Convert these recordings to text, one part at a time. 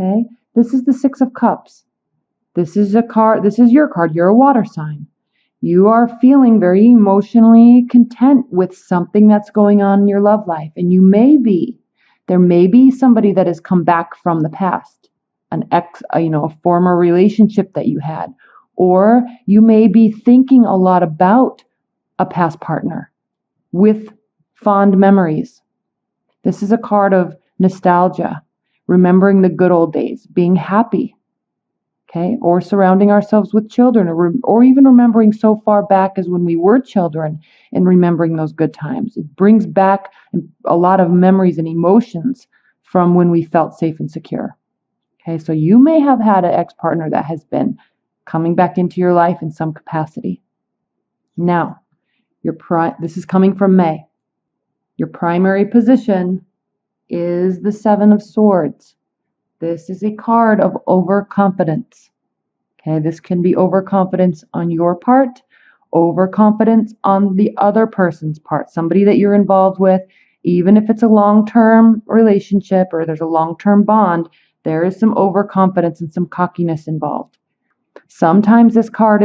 Okay, this is the Six of Cups. This is a card, this is your card. You're a water sign. You are feeling very emotionally content with something that's going on in your love life. And there may be somebody that has come back from the past, a former relationship that you had, or you may be thinking a lot about a past partner with fond memories. This is a card of nostalgia, remembering the good old days, being happy. Okay, or surrounding ourselves with children, or even remembering so far back as when we were children and remembering those good times. It brings back a lot of memories and emotions from when we felt safe and secure. Okay, so you may have had an ex-partner that has been coming back into your life in some capacity. Now, this is coming from May. Your primary position is the Seven of Swords. This is a card of overconfidence. Okay, this can be overconfidence on your part, overconfidence on the other person's part, somebody that you're involved with. Even if it's a long-term relationship or there's a long-term bond, there is some overconfidence and some cockiness involved. Sometimes this card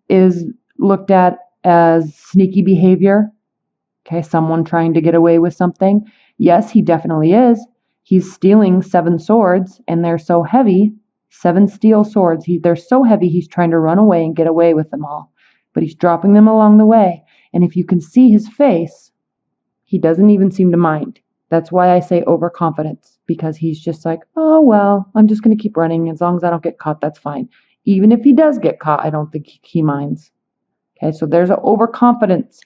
is looked at as sneaky behavior. Okay, someone trying to get away with something. Yes, he definitely is. He's stealing 7 swords, and they're so heavy, 7 steel swords. They're so heavy, he's trying to run away and get away with them all. But he's dropping them along the way. And if you can see his face, he doesn't even seem to mind. That's why I say overconfidence, because he's just like, oh, well, I'm just going to keep running. As long as I don't get caught, that's fine. Even if he does get caught, I don't think he minds. Okay, so there's an overconfidence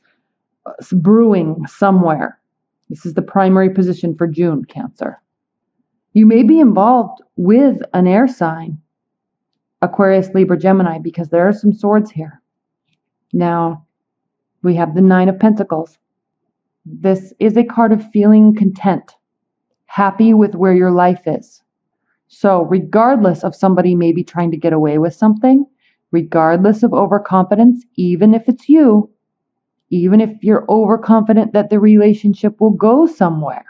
brewing somewhere. This is the primary position for June, Cancer. You may be involved with an air sign, Aquarius, Libra, Gemini, because there are some swords here. Now, we have the Nine of Pentacles. This is a card of feeling content, happy with where your life is. So regardless of somebody maybe trying to get away with something, regardless of overconfidence, even if it's you, even if you're overconfident that the relationship will go somewhere,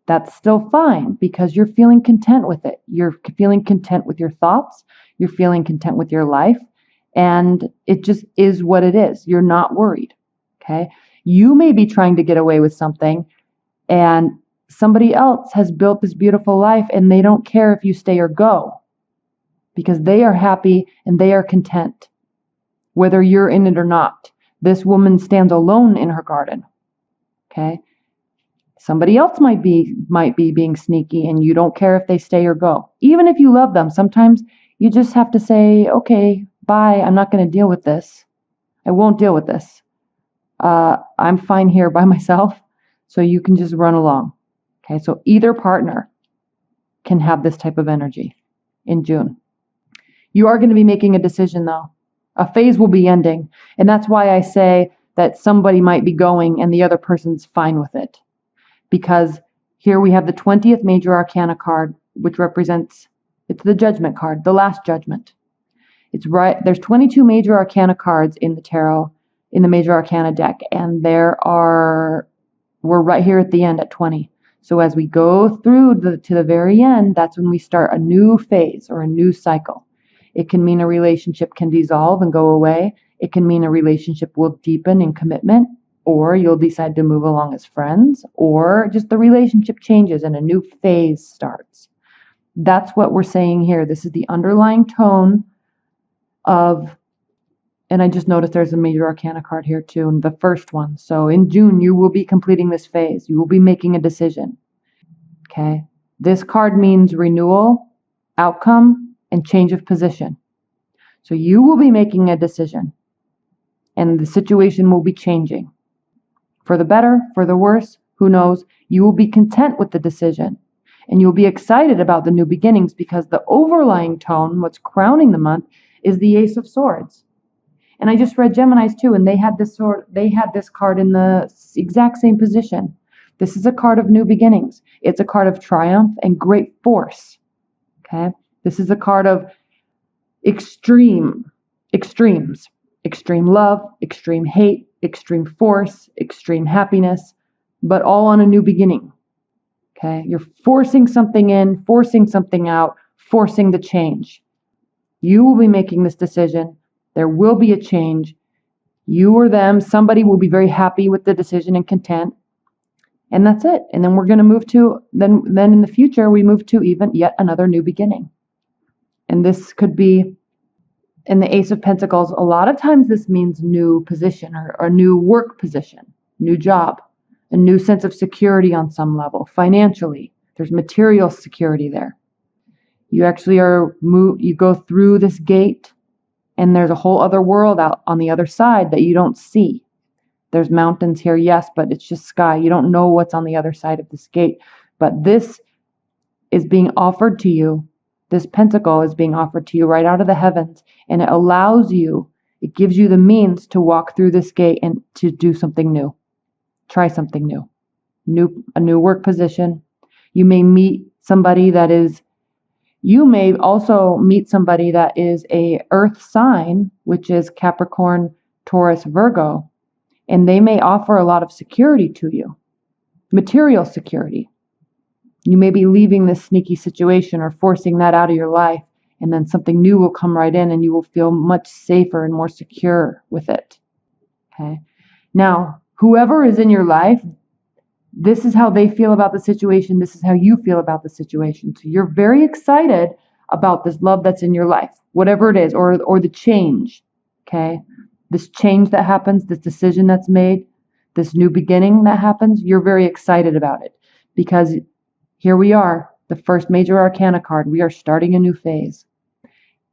that's still fine because you're feeling content with it. You're feeling content with your thoughts. You're feeling content with your life. And it just is what it is. You're not worried. Okay. You may be trying to get away with something and somebody else has built this beautiful life and they don't care if you stay or go because they are happy and they are content, whether you're in it or not. This woman stands alone in her garden. Okay. Somebody else might be being sneaky and you don't care if they stay or go. Even if you love them, sometimes you just have to say, okay, bye. I'm not going to deal with this. I won't deal with this. I'm fine here by myself. So you can just run along. Okay. So either partner can have this type of energy in June. You are going to be making a decision though. A phase will be ending. And that's why I say that somebody might be going and the other person's fine with it. Because here we have the 20th major arcana card, which represents, it's the judgment card, the last judgment. It's right, there's 22 major arcana cards in the tarot, in the major arcana deck, and we're right here at the end at 20. So as we go through to the very end, that's when we start a new phase or a new cycle. It can mean a relationship can dissolve and go away. It can mean a relationship will deepen in commitment, or you'll decide to move along as friends, or just the relationship changes and a new phase starts. That's what we're saying here. This is the underlying tone of, and I just noticed there's a major arcana card here too, and the first one. So in June, you will be completing this phase. You will be making a decision. Okay. This card means renewal, outcome, and change of position. So you will be making a decision, and the situation will be changing. For the better, for the worse, who knows? You will be content with the decision and you'll be excited about the new beginnings because the overlying tone, what's crowning the month, is the Ace of Swords. And I just read Gemini's too, and they had this card in the exact same position. This is a card of new beginnings. It's a card of triumph and great force. Okay? This is a card of extremes. Extreme love, extreme hate, extreme force, extreme happiness, but all on a new beginning. Okay? You're forcing something in, forcing something out, forcing the change. You will be making this decision. There will be a change. You or them, somebody will be very happy with the decision and content. And that's it. And then we're going to move to, then in the future, we move to even yet another new beginning. And this could be in the Ace of Pentacles. A lot of times this means new position or a new work position, new job, a new sense of security on some level. Financially, there's material security there. You actually you go through this gate and there's a whole other world out on the other side that you don't see. There's mountains here, yes, but it's just sky. You don't know what's on the other side of this gate. But this is being offered to you. This pentacle is being offered to you right out of the heavens. And it allows you, it gives you the means to walk through this gate and to do something new. Try something new. A new work position. You may meet somebody you may also meet somebody that is a earth sign, which is Capricorn, Taurus, Virgo. And they may offer a lot of security to you, material security. You may be leaving this sneaky situation or forcing that out of your life, and then something new will come right in and you will feel much safer and more secure with it. Okay. Now, whoever is in your life, this is how they feel about the situation. This is how you feel about the situation. So you're very excited about this love that's in your life, whatever it is, or the change. Okay. This change that happens, this decision that's made, this new beginning that happens, you're very excited about it because here we are, the first major arcana card. We are starting a new phase.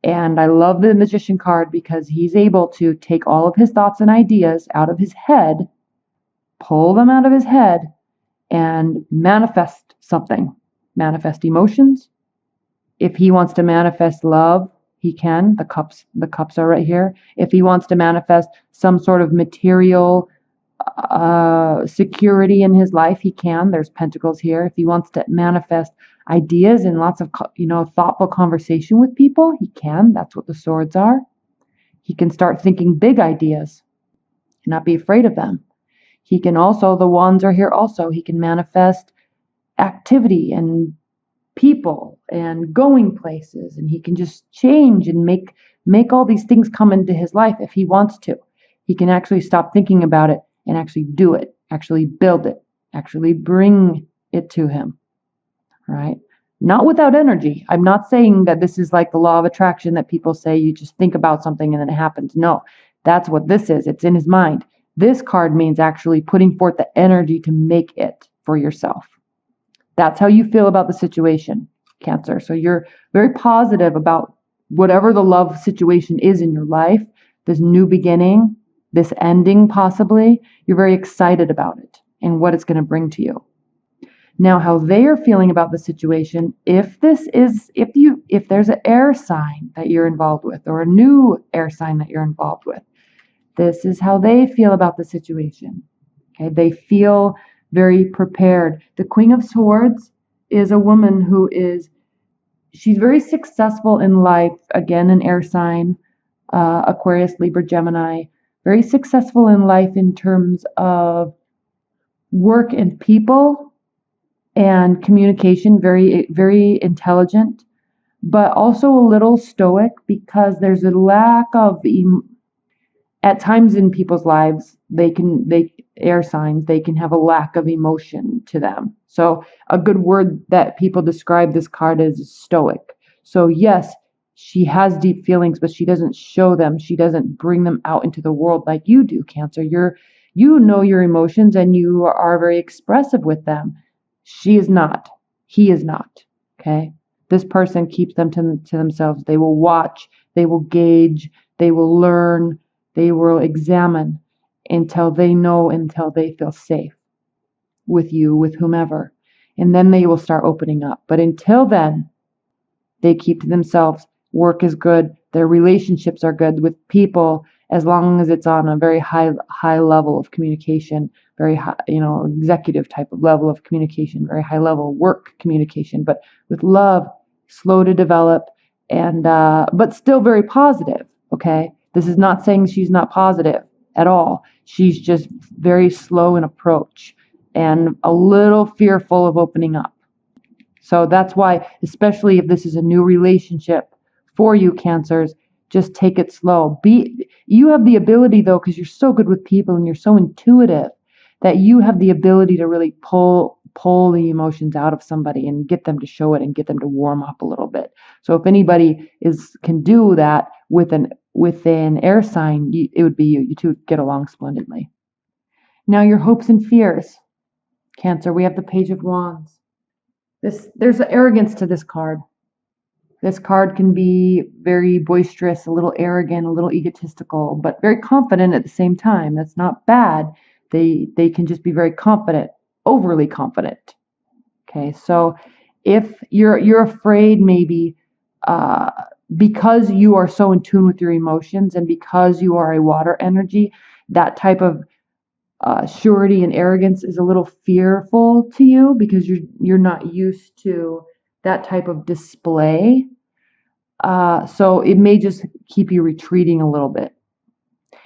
And I love the Magician card because he's able to take all of his thoughts and ideas out of his head, pull them out of his head, and manifest something. Manifest emotions. If he wants to manifest love, he can. The cups are right here. If he wants to manifest some sort of material security in his life, he can. There's pentacles here. If he wants to manifest ideas and lots of thoughtful conversation with people, he can. That's what the swords are. He can start thinking big ideas, not be afraid of them. He can also, the wands are here also. He can manifest activity and people and going places, and he can just change and make all these things come into his life if he wants to. He can actually stop thinking about it and actually do it, actually build it, actually bring it to him. Right? Not without energy. I'm not saying that this is like the law of attraction that people say you just think about something and then it happens. No, that's what this is. It's in his mind. This card means actually putting forth the energy to make it for yourself. That's how you feel about the situation, Cancer. So you're very positive about whatever the love situation is in your life, this new beginning, this ending possibly. You're very excited about it and what it's going to bring to you. Now, how they are feeling about the situation, if there's an air sign that you're involved with or a new air sign that you're involved with, this is how they feel about the situation. Okay, they feel very prepared. The Queen of Swords is a woman she's very successful in life. Again, an air sign, Aquarius, Libra, Gemini. Very successful in life in terms of work and people and communication. Very, very intelligent, but also a little stoic because there's a lack of at times in people's lives, air signs, they can have a lack of emotion to them. So a good word that people describe this card as is stoic. So yes, she has deep feelings, but she doesn't show them. She doesn't bring them out into the world like you do, Cancer. You know your emotions and you are very expressive with them. She is not. He is not. Okay? This person keeps them to themselves. They will watch. They will gauge. They will learn. They will examine until they feel safe with you, with whomever. And then they will start opening up. But until then, they keep to themselves. Work is good. Their relationships are good with people as long as it's on a very high level of communication, very high, executive type of level of communication, very high level work communication, but with love, slow to develop, and but still very positive. Okay, this is not saying she's not positive at all. She's just very slow in approach and a little fearful of opening up. So that's why, especially if this is a new relationship for you, Cancers, just take it slow. You have the ability, though, because you're so good with people and you're so intuitive, that you have the ability to really pull the emotions out of somebody and get them to show it and get them to warm up a little bit. So if anybody can do that with an air sign, it would be you. You two get along splendidly. Now your hopes and fears, Cancer. We have the Page of Wands. There's an arrogance to this card. This card can be very boisterous, a little arrogant, a little egotistical, but very confident at the same time. That's not bad. They can just be very confident, overly confident. Okay, so if you're afraid, maybe because you are so in tune with your emotions and because you are a water energy, that type of surety and arrogance is a little fearful to you because you're not used to that type of display. So it may just keep you retreating a little bit.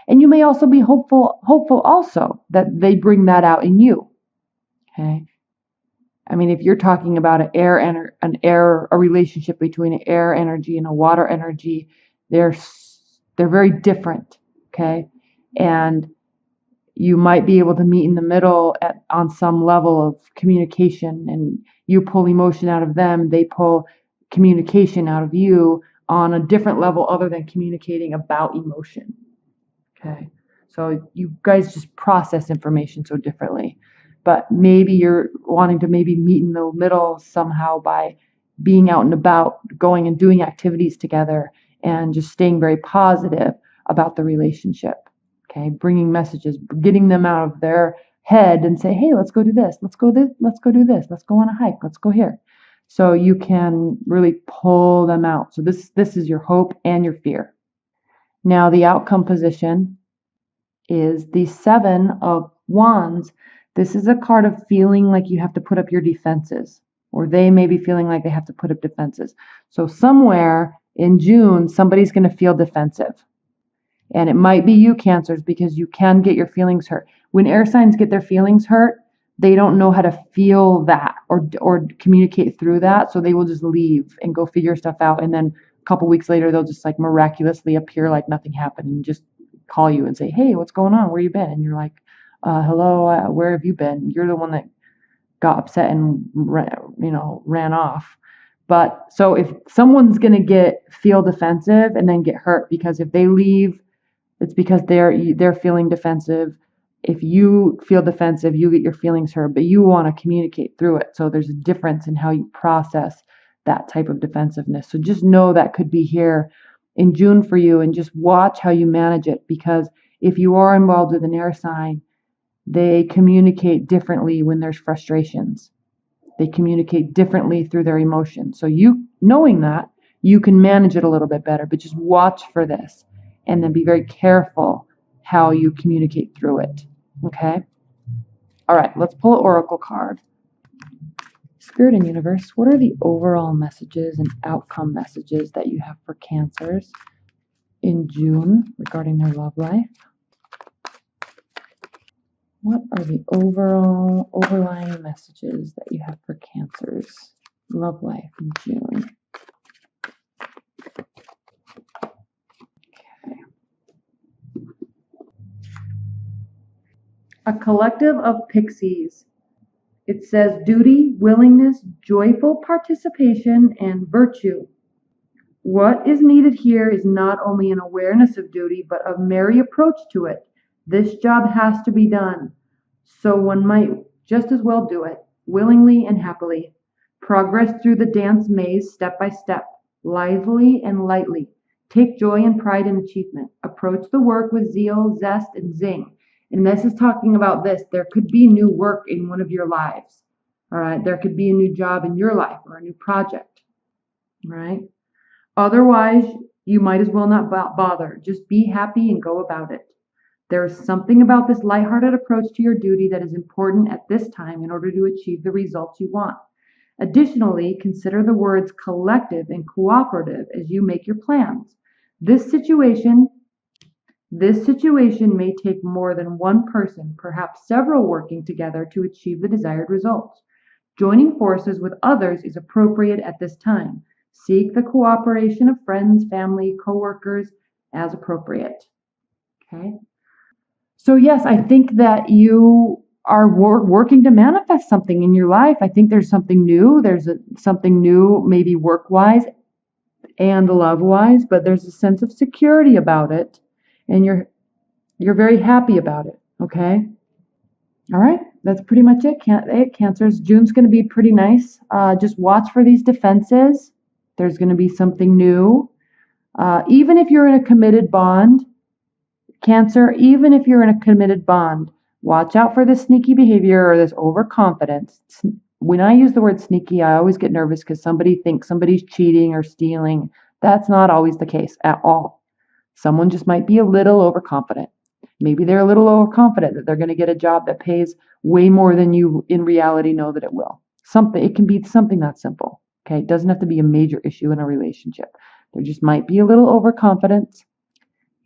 And you may also be hopeful also that they bring that out in you. Okay. I mean, if you're talking about a relationship between an air energy and a water energy, they're very different. Okay. And you might be able to meet in the middle on some level of communication, and you pull emotion out of them, they pull communication out of you on a different level other than communicating about emotion. Okay, so you guys just process information so differently, but maybe you're wanting to maybe meet in the middle somehow by being out and about, going and doing activities together, and just staying very positive about the relationship. Okay, bringing messages, getting them out of their head and say, hey, let's go do this, let's go do this, let's go on a hike, let's go here. So you can really pull them out. So this is your hope and your fear. Now the outcome position is the Seven of Wands. This is a card of feeling like you have to put up your defenses, or they may be feeling like they have to put up defenses. So somewhere in June, somebody's going to feel defensive. And it might be you, Cancers, because you can get your feelings hurt. When air signs get their feelings hurt, they don't know how to feel that or communicate through that. So they will just leave and go figure stuff out. And then a couple weeks later, they'll just like miraculously appear like nothing happened and just call you and say, hey, what's going on? Where you been? And you're like, hello, where have you been? You're the one that got upset and ran off. But so if someone's going to feel defensive and then get hurt, because if they leave, it's because they're feeling defensive. If you feel defensive, you get your feelings hurt, but you want to communicate through it. So there's a difference in how you process that type of defensiveness. So just know that could be here in June for you, and just watch how you manage it, because if you are involved with an air sign, they communicate differently when there's frustrations. They communicate differently through their emotions. So you knowing that, you can manage it a little bit better, but just watch for this and then be very careful how you communicate through it. Okay? All right, let's pull an oracle card. Spirit and universe, what are the overall messages and outcome messages that you have for Cancers in June regarding their love life? What are the overall overlying messages that you have for Cancers love life in June? Okay. A collective of pixies. It says duty, willingness, joyful participation, and virtue. What is needed here is not only an awareness of duty, but a merry approach to it. This job has to be done, so one might just as well do it, willingly and happily. Progress through the dance maze step by step, lively and lightly. Take joy and pride in achievement. Approach the work with zeal, zest, and zing. And this is talking about this. There could be new work in one of your lives. All right. There could be a new job in your life or a new project. All right. Otherwise, you might as well not bother. Just be happy and go about it. There's something about this lighthearted approach to your duty that is important at this time in order to achieve the results you want. Additionally, consider the words collective and cooperative as you make your plans. This situation may take more than one person, perhaps several, working together to achieve the desired results. Joining forces with others is appropriate at this time. Seek the cooperation of friends, family, coworkers as appropriate. Okay. So yes, I think that you are working to manifest something in your life. I think there's something new. There's something new, maybe work-wise and love-wise, but there's a sense of security about it, and you're very happy about it. Okay. All right, that's pretty much it. Cancers. June's going to be pretty nice. Just watch for these defenses. There's going to be something new. Even if you're in a committed bond, Cancer, even if you're in a committed bond, watch out for this sneaky behavior or this overconfidence. When I use the word sneaky, I always get nervous because somebody thinks somebody's cheating or stealing. That's not always the case at all. Someone just might be a little overconfident. Maybe they're a little overconfident that they're going to get a job that pays way more than you in reality know that it will. It can be something that simple. Okay, it doesn't have to be a major issue in a relationship. There just might be a little overconfidence,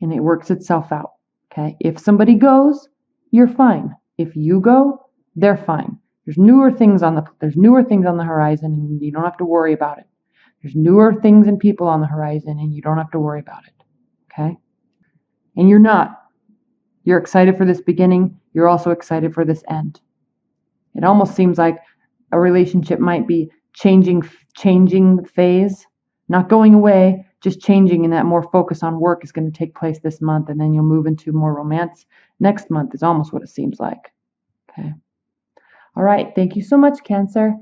and it works itself out. Okay, if somebody goes, you're fine. If you go, they're fine. There's newer things on the horizon, and you don't have to worry about it. There's newer things and people on the horizon, and you don't have to worry about it. Okay, and you're not. You're excited for this beginning. You're also excited for this end. It almost seems like a relationship might be changing phase, not going away, just changing, and that more focus on work is going to take place this month, and then you'll move into more romance next month is almost what it seems like. Okay. All right. Thank you so much, Cancer.